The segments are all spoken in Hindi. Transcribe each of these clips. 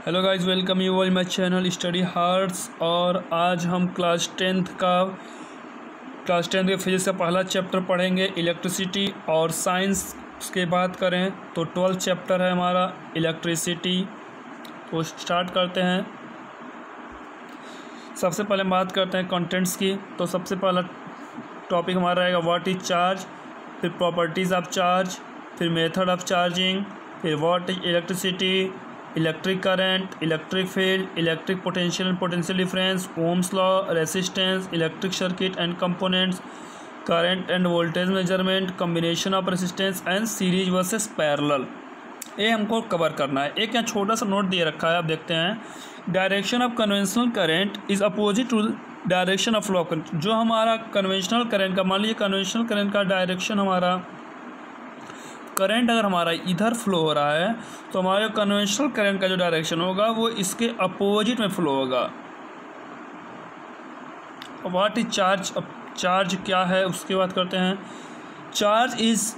Hello guys, welcome you all my channel study hearts. और आज हम क्लास टेंथ के फिजिक्स का पहला चैप्टर पढ़ेंगे, इलेक्ट्रिसिटी। और साइंस की बात करें तो 12th चैप्टर है हमारा इलेक्ट्रिसिटी। तो स्टार्ट करते हैं। सबसे पहले बात करते हैं कंटेंट्स की। तो सबसे पहला टॉपिक हमारा रहेगा व्हाट इज चार्ज, फिर प्रॉपर्टीज़ ऑफ चार्ज, फिर मेथड ऑफ चार्जिंग, फिर what is electricity, electric current, electric field, electric potential and potential difference, Ohm's law, resistance, electric circuit and components, current end voltage measurement, combination of resistance and series versus parallel. ये हमको कवर करना है। एक यहाँ छोटा सा नोट दिए रखा है, आप देखते हैं। Direction of conventional current is opposite to direction of flow current. जो हमारा कन्वेंशनल करंट का, मान लीजिए कन्वेंशनल करंट का डायरेक्शन हमारा, करंट अगर हमारा इधर फ्लो हो रहा है तो हमारे कन्वेंशनल करंट का जो डायरेक्शन होगा वो इसके अपोजिट में फ्लो होगा। व्हाट इज चार्ज, अब चार्ज क्या है उसकी बात करते हैं। Charge is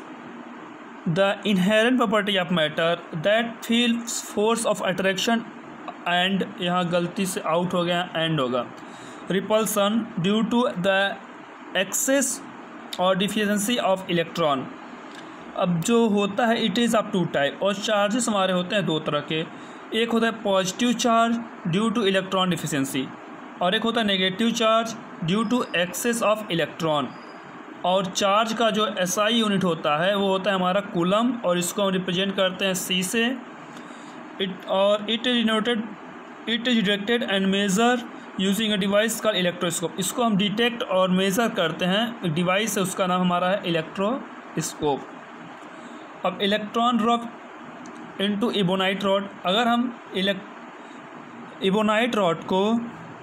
the inherent property of matter that feels force of attraction and, यहाँ गलती से आउट हो गया, एंड होगा, repulsion due to the excess और डिफिशिएंसी ऑफ इलेक्ट्रॉन। अब जो होता है it is of two type, और चार्जेस हमारे होते हैं दो तरह के। एक होता है positive charge due to electron deficiency, और एक होता है negative charge due to excess of electron. और चार्ज का जो एसआई यूनिट होता है वो होता है हमारा कूलम, और इसको हम रिप्रेजेंट करते हैं सी से। It is detected and measure using a device का इलेक्ट्रोस्कोप। इसको हम डिटेक्ट और मेज़र करते हैं डिवाइस है, उसका नाम हमारा है इलेक्ट्रोस्कोप। अब electron drop into ebonite rod, अगर हम इबोनाइट रॉड को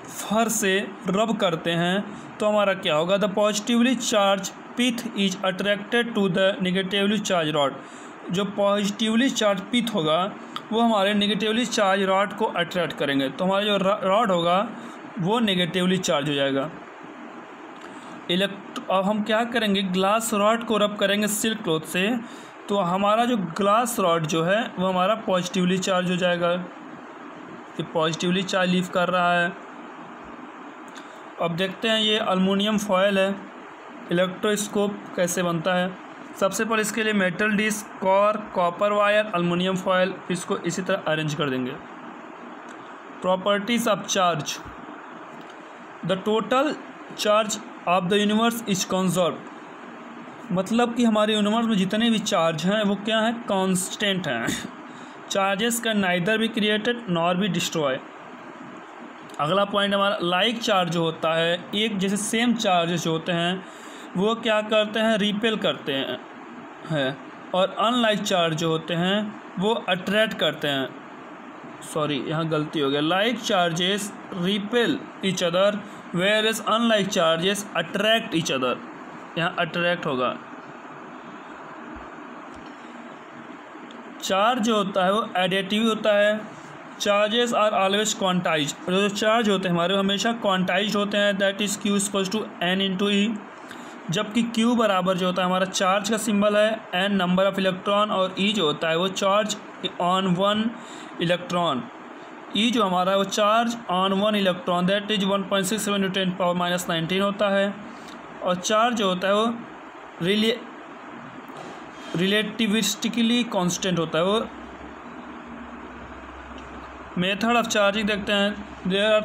फर से रब करते हैं तो हमारा क्या होगा, the positively charge pith is attracted to the negatively charge rod. जो पॉजिटिवली चार्ज पिथ होगा वो हमारे नेगेटिवली चार्ज रॉड को अट्रैक्ट करेंगे, तो हमारा जो रॉड होगा वो नेगेटिवली चार्ज हो जाएगा। अब हम क्या करेंगे, ग्लास रॉड को रब करेंगे सिल्क क्लॉथ से, तो हमारा जो ग्लास रॉड जो है वो हमारा पॉजिटिवली चार्ज हो जाएगा, ये पॉजिटिवली चार्ज लीव कर रहा है। अब देखते हैं ये एल्युमिनियम फॉयल है, इलेक्ट्रोस्कोप कैसे बनता है। सबसे पहले इसके लिए मेटल डिस्क, कॉर, कॉपर वायर, एल्युमिनियम फॉयल, इसको इसी तरह अरेंज कर देंगे। Properties of charge, the total charge of the universe is conserve. मतलब कि हमारे यूनिवर्स में जितने भी चार्ज हैं वो क्या हैं, कांस्टेंट हैं। Charges can neither be created nor be destroy. अगला पॉइंट हमारा लाइक चार्ज जो होता है, एक जैसे सेम चार्जेस जो होते हैं वो क्या करते हैं, रिपेल करते हैं, और अनलाइक चार्ज जो होते हैं वो अट्रैक्ट करते हैं। सॉरी, यहाँ गलती हो गया, like charges repel each other whereas unlike charges attract each other, यहाँ अट्रैक्ट होगा। चार्ज जो होता है वो एडिटिव होता है। चार्जेस आर ऑलवेज क्वांटाइज, जो चार्ज होते हैं हमारे वो हमेशा क्वांटाइज होते हैं, that is Q equals to N into E. जबकि क्यू बराबर जो होता है हमारा चार्ज का सिंबल है एन नंबर ऑफ इलेक्ट्रॉन, और ई जो होता है वो चार्ज ऑन वन इलेक्ट्रॉन। ई जो हमारा है वो charge on one electron, that is 1.67 × 10⁻⁻19 होता है। और चार्ज जो होता है वो रिलेटिविस्टिकली कांस्टेंट होता है वो। मेथड ऑफ चार्जिंग देखते हैं। There are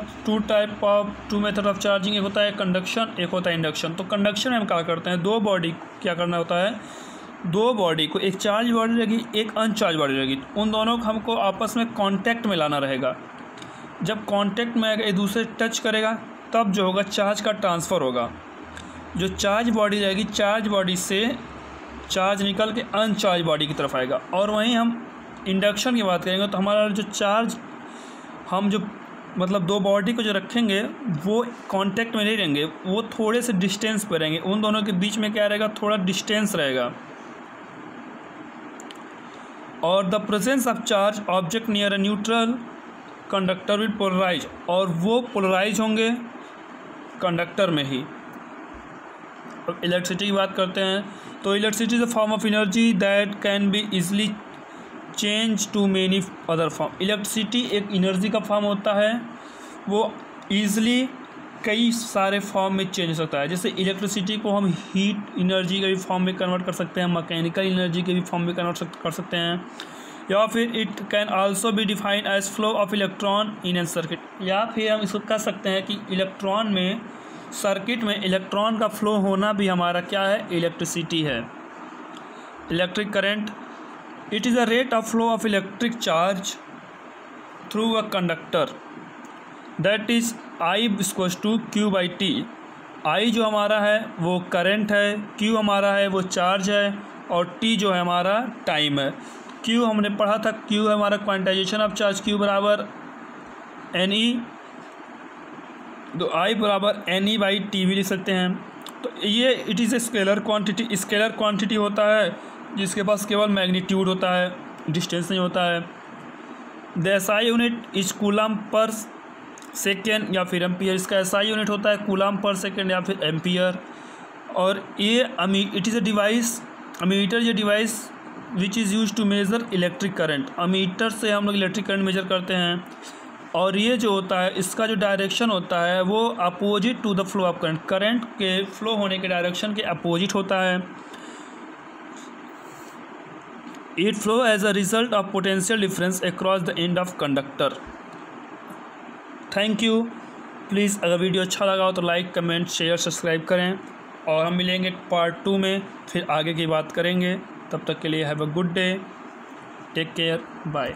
two method of charging, एक होता है कंडक्शन, एक होता है इंडक्शन। तो कंडक्शन में हम क्या करते हैं, दो बॉडी क्या करना होता है, दो बॉडी को, एक चार्ज बॉडी रहेगी एक अनचार्ज बॉडी रहेगी, उन दोनों को हमको आपस में कांटेक्ट में लाना रहेगा। जब कांटेक्ट में एक दूसरे टच करेगा तब जो होगा चार्ज का ट्रांसफ़र होगा। जो चार्ज बॉडी रहेगी, चार्ज बॉडी से चार्ज निकल के अनचार्ज बॉडी की तरफ आएगा। और वहीं हम इंडक्शन की बात करेंगे तो हमारा जो चार्ज, हम जो मतलब दो बॉडी को जो रखेंगे वो कांटेक्ट में नहीं रहेंगे, वो थोड़े से डिस्टेंस पर रहेंगे, उन दोनों के बीच में क्या रहेगा, थोड़ा डिस्टेंस रहेगा। और the presence of charge object near a neutral conductor will polarise, और वो पोलराइज होंगे कंडक्टर में ही। अब इलेक्ट्रिसिटी की बात करते हैं तो electricity is a form of energy that can be easily change to many other form. Electricity एक एनर्जी का फॉर्म होता है, वो ईज़िली कई सारे फॉर्म में चेंज हो सकता है। जैसे इलेक्ट्रिसिटी को हम हीट एनर्जी के भी फॉर्म में कन्वर्ट कर सकते हैं, मैकेनिकल एनर्जी के भी फॉर्म में कन्वर्ट कर सकते हैं, या फिर it can also be defined as flow of electron in an circuit. या फिर हम इसको कह सकते हैं कि इलेक्ट्रॉन में, सर्किट में इलेक्ट्रॉन का फ्लो होना भी हमारा क्या है, इलेक्ट्रिसिटी है। Electric current, it is a rate of flow of electric charge through a conductor, that is I equals to Q by T. I जो हमारा है वो करंट है, क्यू हमारा है वो चार्ज है, और टी जो है हमारा टाइम है। क्यू हमने पढ़ा था, क्यू है हमारा क्वांटाइजेशन ऑफ चार्ज, क्यू बराबर एन ई, तो आई बराबर एन ई बाई टी भी लिख सकते हैं। तो ये it is a scalar quantity. Scalar quantity होता है जिसके पास केवल मैग्नीट्यूड होता है, डिस्टेंस नहीं होता है। The SI unit is coulomb per second या फिर एम्पियर। इसका एसआई यूनिट होता है कूलम पर सेकेंड या फिर एम्पियर। और ये it is a device, ammeter, ये device which is use to measure electric current. Ammeter से हम लोग इलेक्ट्रिक करंट मेजर करते हैं, और ये जो होता है इसका जो डायरेक्शन होता है वो opposite to the flow of current, current के फ्लो होने के डायरेक्शन के अपोजिट होता है। It flow as a result of potential difference across the end of conductor. Thank you. Please अगर वीडियो अच्छा लगा हो तो लाइक, कमेंट, शेयर, सब्सक्राइब करें, और हम मिलेंगे पार्ट 2 में, फिर आगे की बात करेंगे। तब तक के लिए have a good day, take care, bye.